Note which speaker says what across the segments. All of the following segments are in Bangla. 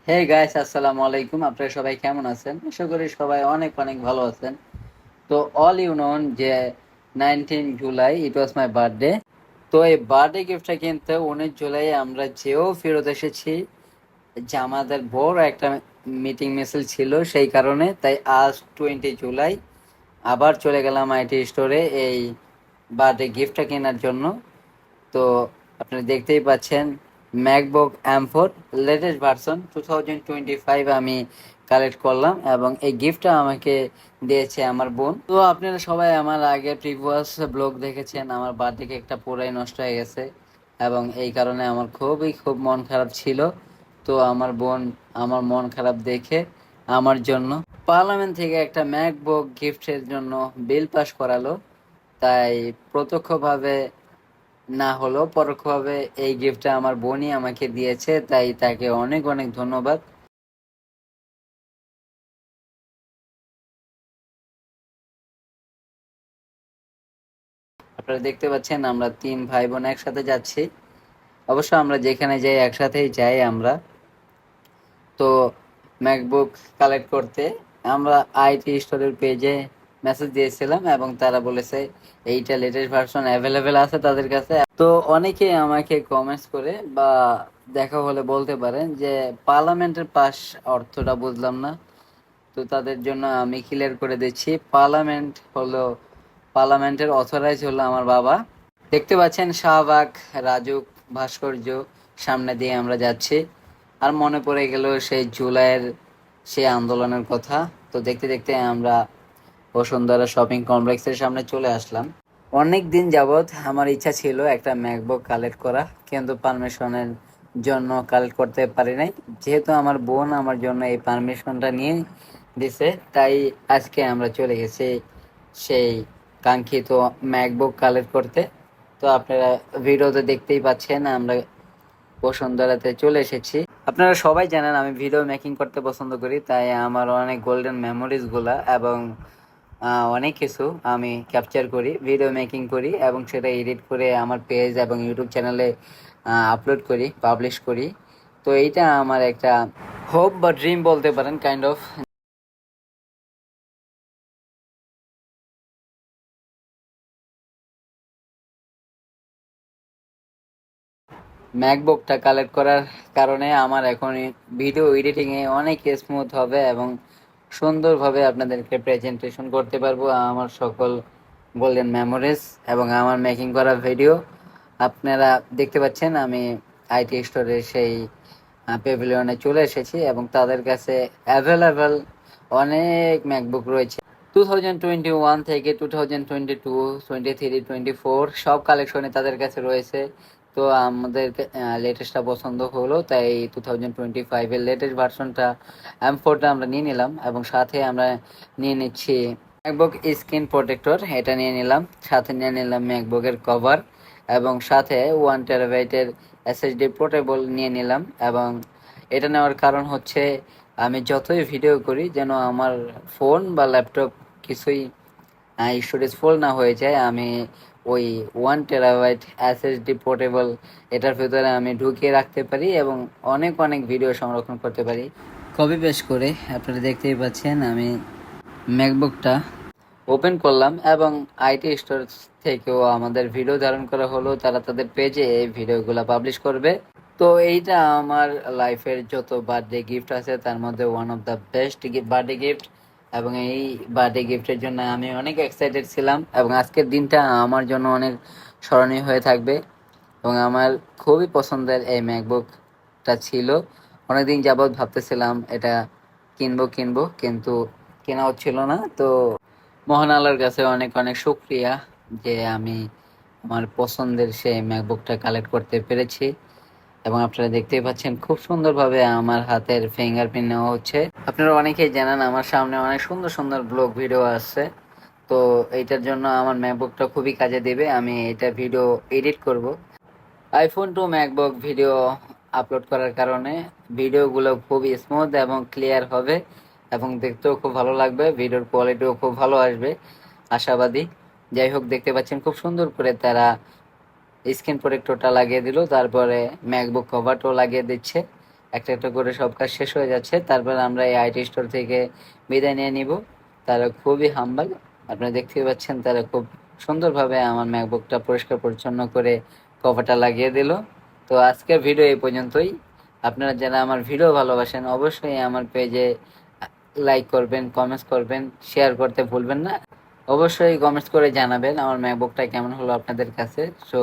Speaker 1: হে গাইস, আসসালামু আলাইকুম। আপনারা সবাই কেমন আছেন? আশা করি সবাই অনেক অনেক ভালো আছেন। তো অল ইউ নোন যে 19 জুলাই ইট ওয়াজ মাই বার্থডে। তো এই বার্থডে গিফটটা কিন্তু 19 জুলাই আমরা যেও ফেরত এসেছি, যে আমাদের বড় একটা মিটিং মিছিল ছিল, সেই কারণে তাই আজ 20 জুলাই আবার চলে গেলাম আইটি স্টোরে এই বার্থডে গিফটটা কেনার জন্য। তো আপনারা দেখতেই পাচ্ছেন, ম্যাকবুক M4 লেটেস্ট ভার্সন 2025 আমি কালেক্ট করলাম এবং এই গিফটটা আমাকে দিয়েছে আমার বোন। তো আপনারা সবাই আমার আগে প্রিভিয়াস ব্লগ দেখেছেন, আমার বার্থডে কেকটা পুরাই নষ্ট হয়ে গেছে এবং এই কারণে আমার খুব মন খারাপ ছিল। তো আমার বোন আমার মন খারাপ দেখে আমার জন্য পার্লামেন্ট থেকে একটা ম্যাকবুক গিফটের জন্য বিল পাস করালো। তাই প্রত্যক্ষভাবে না হলেও পরোক্ষভাবে এই গিফটটা আমার বোনই আমাকে দিয়েছে, তাই তাকে অনেক অনেক ধন্যবাদ। আপনারা দেখতে পাচ্ছেন আমরা তিন ভাই বোন একসাথে যাচ্ছি। অবশ্য আমরা যেখানে যাই একসাথেই যাই আমরা। তো ম্যাকবুক কালেক্ট করতে আমরা আইটি স্টোরের পেজে মেসেজ দিয়েছিলাম এবং তারা বলেছে এইটা লেটেস্ট ভার্সন অ্যাভেলেবেল আছে তাদের কাছে। তো অনেকে আমাকে কমেন্টস করে বা দেখা হলে বলতে পারেন যে পার্লামেন্টের পাস অর্থটা বুঝলাম না। তো তাদের জন্য আমি ক্লিয়ার করে দিচ্ছি, পার্লামেন্টের অথরাইজ হলো আমার বাবা। দেখতে পাচ্ছেন শাহবাগ রাজুক ভাস্কর্য সামনে দিয়ে আমরা যাচ্ছি, আর মনে পড়ে গেল সেই জুলাইয়ের সেই আন্দোলনের কথা। তো দেখতে দেখতে আমরা বসুন্ধরা শপিং কমপ্লেক্সের সামনে চলে আসলাম। অনেক দিন যাবৎ আমার ইচ্ছা ছিল একটা ম্যাকবুক কালেক্ট করা, কিন্তু পারমিশনের জন্য কালেক্ট করতে পারি নাই। যেহেতু আমার বোন আমার জন্য এই পারমিশনটা নিয়ে দিছে, তাই আজকে আমরা চলে গেছি সেই কাঙ্ক্ষিত ম্যাকবুক কালেক্ট করতে। তো আপনারা ভিডিওতে দেখতেই পাচ্ছেন আমরা বসুন্ধরাতে চলে এসেছি। আপনারা সবাই জানেন আমি ভিডিও মেকিং করতে পছন্দ করি, তাই আমার অনেক গোল্ডেন মেমোরিজ গুলা এবং অনেক কিছু আমি ক্যাপচার করি, ভিডিও মেকিং করি এবং সেটা এডিট করে আমার পেজ এবং ইউটিউব চ্যানেলে আপলোড করি, পাবলিশ করি। তো এইটা আমার একটা হোপ বা ড্রিম বলতে পারেন, কাইন্ড অফ। ম্যাকবুকটা কালেক্ট করার কারণে আমার এখন ভিডিও এডিটিংয়ে অনেক স্মুথ হবে এবং সুন্দরভাবে আপনাদেরকে প্রেজেন্টেশন করতে পারবো আমার সকল গোল্ডেন মেমোরিজ এবং আমার মেকিং করা ভিডিও। আপনারা দেখতে পাচ্ছেন আমি আইটি স্টোরের সেই পেভিলিয়নে চলে এসেছি এবং তাদের কাছে অ্যাভেলেবেল অনেক ম্যাকবুক রয়েছে। 2021 থেকে 2022, 23, 24 সব কালেকশনে তাদের কাছে রয়েছে। তো আমাদের লেটেস্টটা পছন্দ হলো, তাই 2025-এর লেটেস্ট ভার্সনটা M4টা আমরা নিয়ে নিলাম এবং সাথে আমরা নিয়ে নিচ্ছি ম্যাকবুক স্ক্রিন প্রোটেক্টর, এটা নিয়ে নিলাম। সাথে নিয়ে নিলাম ম্যাকবুকের কভার এবং সাথে 1 টেরাবাইটের SSD পোর্টেবল নিয়ে নিলাম। এবং এটা নেওয়ার কারণ হচ্ছে আমি যতই ভিডিও করি যেন আমার ফোন বা ল্যাপটপ কিছুই স্টোরেজ ফুল না হয়ে যায়। আমি ওই 1 টেরাবাইট SSD পোর্টেবল এটার ভিতরে আমি ঢুকিয়ে রাখতে পারি এবং অনেক অনেক ভিডিও সংরক্ষণ করতে পারি কপি পেস্ট করে। আপনারা দেখতেই পাচ্ছেন আমি ম্যাকবুকটা ওপেন করলাম এবং আইটি স্টোর থেকেও আমাদের ভিডিও ধারণ করা হলো, তারা তাদের পেজে এই ভিডিওগুলো পাবলিশ করবে। তো এইটা আমার লাইফের যত বার্থডে গিফট আছে তার মধ্যে one of the best birthday gift এবং এই বার্থডে গিফটের জন্য আমি অনেক এক্সাইটেড ছিলাম এবং আজকের দিনটা আমার জন্য অনেক স্মরণীয় হয়ে থাকবে। এবং আমার খুবই পছন্দের এই ম্যাকবুকটা ছিল। অনেকদিন যাবৎ ভাবতেছিলাম এটা কিনবো কিন্তু কেনা হচ্ছিল না। তো মহান আল্লাহর কাছে অনেক অনেক শুক্রিয়া যে আমি আমার পছন্দের সেই ম্যাকবুকটা কালেক্ট করতে পেরেছি। এবং আপনারা দেখতেই পাচ্ছেন খুব সুন্দরভাবে আমার হাতের ফিঙ্গারপ্রিন্ট নেওয়া হচ্ছে। আপনারা অনেকেই জানেন আমার সামনে অনেক সুন্দর সুন্দর ব্লগ ভিডিও আসছে। তো এইটার জন্য আমার ম্যাকবুকটা খুবই কাজে দেবে, আমি এটা ভিডিও এডিট করব। IPhone to MacBook video upload করার কারণে ভিডিওগুলো খুব স্মুথ এবং ক্লিয়ার হবে এবং দেখতেও খুব ভালো লাগবে, ভিডিওর কোয়ালিটিও খুব ভালো আসবে আশাবাদী। যাই হোক, দেখতে পাচ্ছেন খুব সুন্দর করে তারা স্ক্রিন প্রোটেক্টরটা লাগিয়ে দিল, তারপরে ম্যাকবুক কভারটাও লাগিয়ে দিচ্ছে একটা একটা করে সব কাজ শেষ হয়ে যাচ্ছে, তারপর আমরা এই আইটি স্টোর থেকে বিদায় নিয়ে নিব। তারা খুবই হাম্বল, আপনারা দেখতেই পাচ্ছেন, তারা খুব সুন্দরভাবে আমার ম্যাকবুকটা পরিষ্কার পরিচ্ছন্ন করে কভারটা লাগিয়ে দিল। তো আজকের ভিডিও এই পর্যন্তই। আপনারা যারা আমার ভিডিও ভালোবাসেন অবশ্যই আমার পেজে লাইক করবেন, কমেন্টস করবেন, শেয়ার করতে ভুলবেন না। অবশ্যই কমেন্টস করে জানাবেন আমার ম্যাকবুকটা কেমন হলো আপনাদের কাছে। সো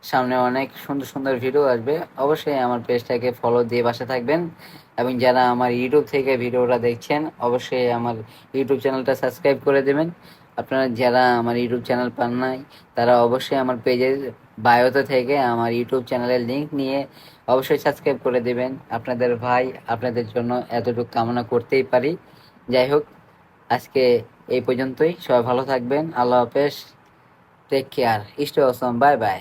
Speaker 1: সামনে অনেক সুন্দর সুন্দর ভিডিও আসবে, অবশ্যই আমার পেজটাকে ফলো দিয়ে পাশে থাকবেন। এবং যারা আমার ইউটিউব থেকে ভিডিওটা দেখছেন অবশ্যই আমার ইউটিউব চ্যানেলটা সাবস্ক্রাইব করে দেবেন। আপনারা যারা আমার ইউটিউব চ্যানেল পান নাই তারা অবশ্যই আমার পেজের বায়োতে থেকে আমার ইউটিউব চ্যানেলের লিংক নিয়ে অবশ্যই সাবস্ক্রাইব করে দেবেন। আপনাদের ভাই আপনাদের জন্য এতটুকু কামনা করতেই পারি। যাই হোক, আজকে এই পর্যন্তই। সবাই ভালো থাকবেন। আল্লাহ হাফেজ। Take care. Stay awesome. Bye by.